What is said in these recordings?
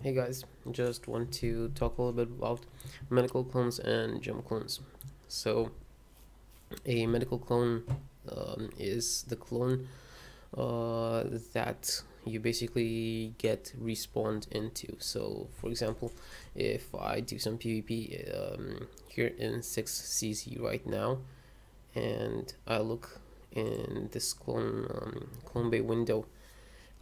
Hey guys, just want to talk a little bit about medical clones and jump clones. So, a medical clone is the clone that you basically get respawned into. So, for example, if I do some PvP here in 6CZ right now, and I look in this clone bay window,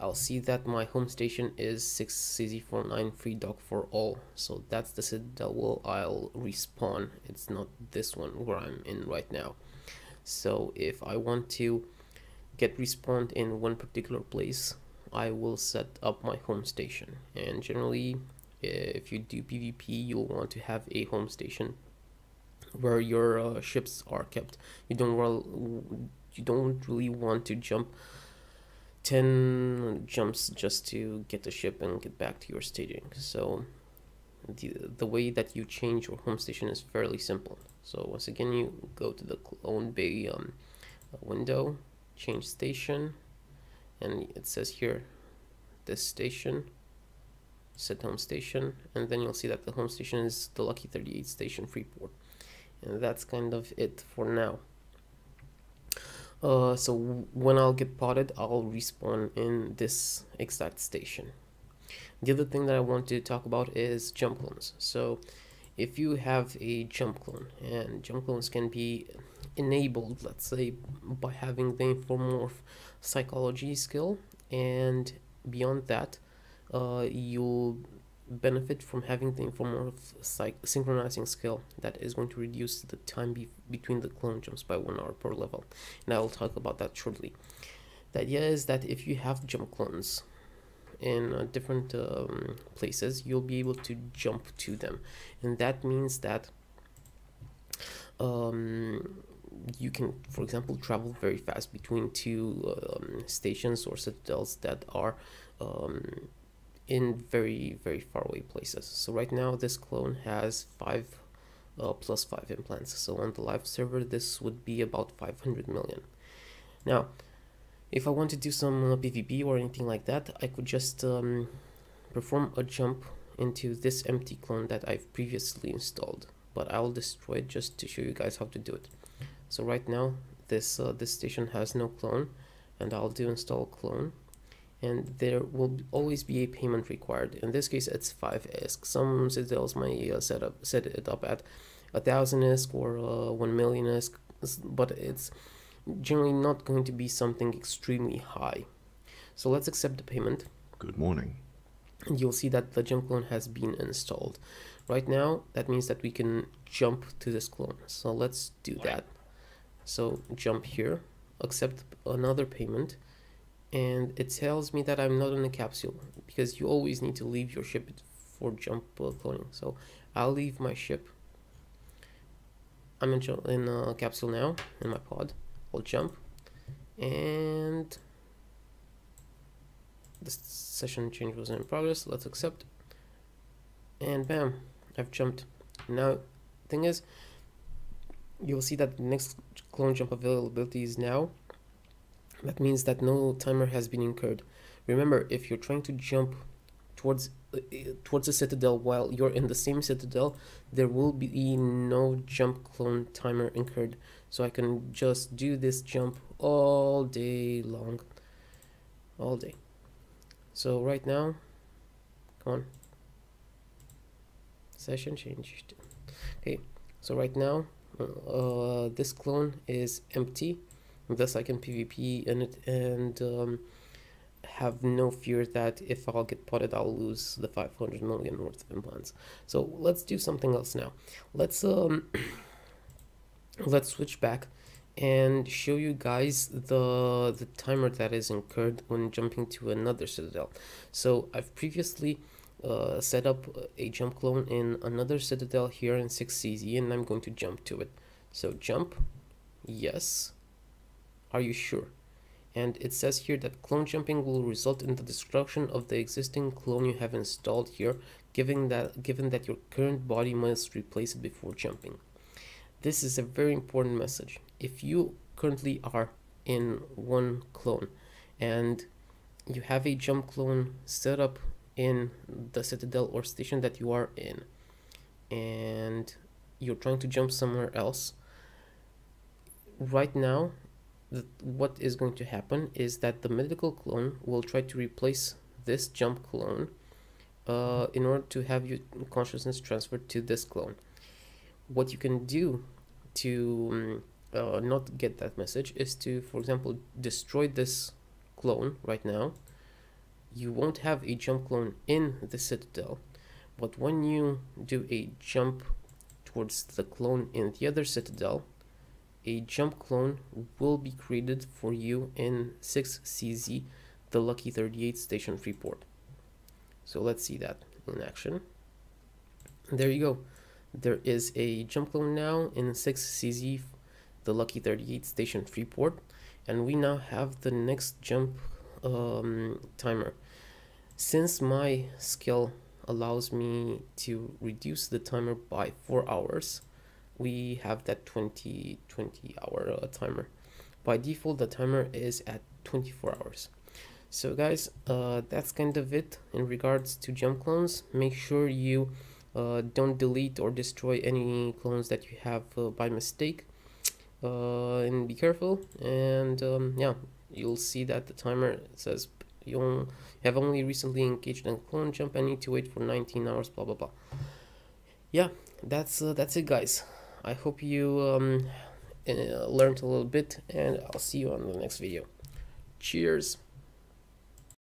I'll see that my home station is 6CZ49 free dock for all. So that's the citadel where I'll respawn. It's not this one where I'm in right now. So if I want to get respawned in one particular place, I will set up my home station. And generally, if you do PvP, you'll want to have a home station where your ships are kept. You don't really want to jump 10 jumps just to get the ship and get back to your staging. So the way that you change your home station is fairly simple. So once again, you go to the clone bay window, change station, and it says here this station, set home station, and then you'll see that the home station is the Lucky 38 station Freeport. And that's kind of it for now. So when I'll get potted, I'll respawn in this exact station. The other thing that I want to talk about is jump clones. So if you have a jump clone, and jump clones can be enabled, let's say, by having the Infomorph psychology skill, and beyond that, you'll benefit from having the Infomorph synchronizing skill that is going to reduce the time between the clone jumps by 1 hour per level, and I'll talk about that shortly. The idea is that if you have jump clones in different places, you'll be able to jump to them, and that means that you can, for example, travel very fast between two stations or citadels that are in very far away places. So right now this clone has 5 plus 5 implants, so on the live server this would be about 500 million. Now if I want to do some PvP or anything like that, I could just perform a jump into this empty clone that I've previously installed, but I'll destroy it just to show you guys how to do it. So right now this station has no clone, and I'll do install clone, and there will always be a payment required. In this case it's 5 ISK. Some citadels might set it up at 1,000 ISK or 1 million ISK, but it's generally not going to be something extremely high. So let's accept the payment. Good morning. And you'll see that the jump clone has been installed. Right now that means that we can jump to this clone. So let's do that. So jump here, accept another payment, and it tells me that I'm not in a capsule, because you always need to leave your ship for jump cloning. So I'll leave my ship. I'm in a capsule now, in my pod. I'll jump, and the session change was in progress. Let's accept, and bam, I've jumped. Now thing is, you'll see that the next clone jump availability is now. That means that no timer has been incurred. Remember, if you're trying to jump towards a citadel while you're in the same citadel, there will be no jump clone timer incurred. So I can just do this jump all day long, all day. So right now, come on, session changed. Okay, so right now this clone is empty, thus I can PvP in it and have no fear that if I'll get potted I'll lose the 500 million worth of implants. So let's do something else now. Let's switch back and show you guys the timer that is incurred when jumping to another citadel. So I've previously set up a jump clone in another citadel here in 6CZ, and I'm going to jump to it. So jump, yes, are you sure? And it says here that clone jumping will result in the destruction of the existing clone you have installed here, given that your current body must replace it before jumping. This is a very important message. If you currently are in one clone and you have a jump clone set up in the citadel or station that you are in, and you're trying to jump somewhere else. Right now, what is going to happen is that the medical clone will try to replace this jump clone in order to have your consciousness transferred to this clone. What you can do to not get that message is to, for example, destroy this clone right now. You won't have a jump clone in the citadel, but when you do a jump towards the clone in the other citadel, a jump clone will be created for you in 6CZ, the Lucky 38 Station Freeport. So let's see that in action. There you go. There is a jump clone now in 6CZ, the Lucky 38 Station Freeport, and we now have the next jump timer. Since my skill allows me to reduce the timer by 4 hours, we have that 20 hour timer. By default, the timer is at 24 hours. So guys, that's kind of it in regards to jump clones. Make sure you don't delete or destroy any clones that you have by mistake, and be careful. And yeah, you'll see that the timer says you have only recently engaged in clone jump and need to wait for 19 hours, blah blah blah. Yeah, that's it guys. I hope you learned a little bit, and I'll see you on the next video. Cheers.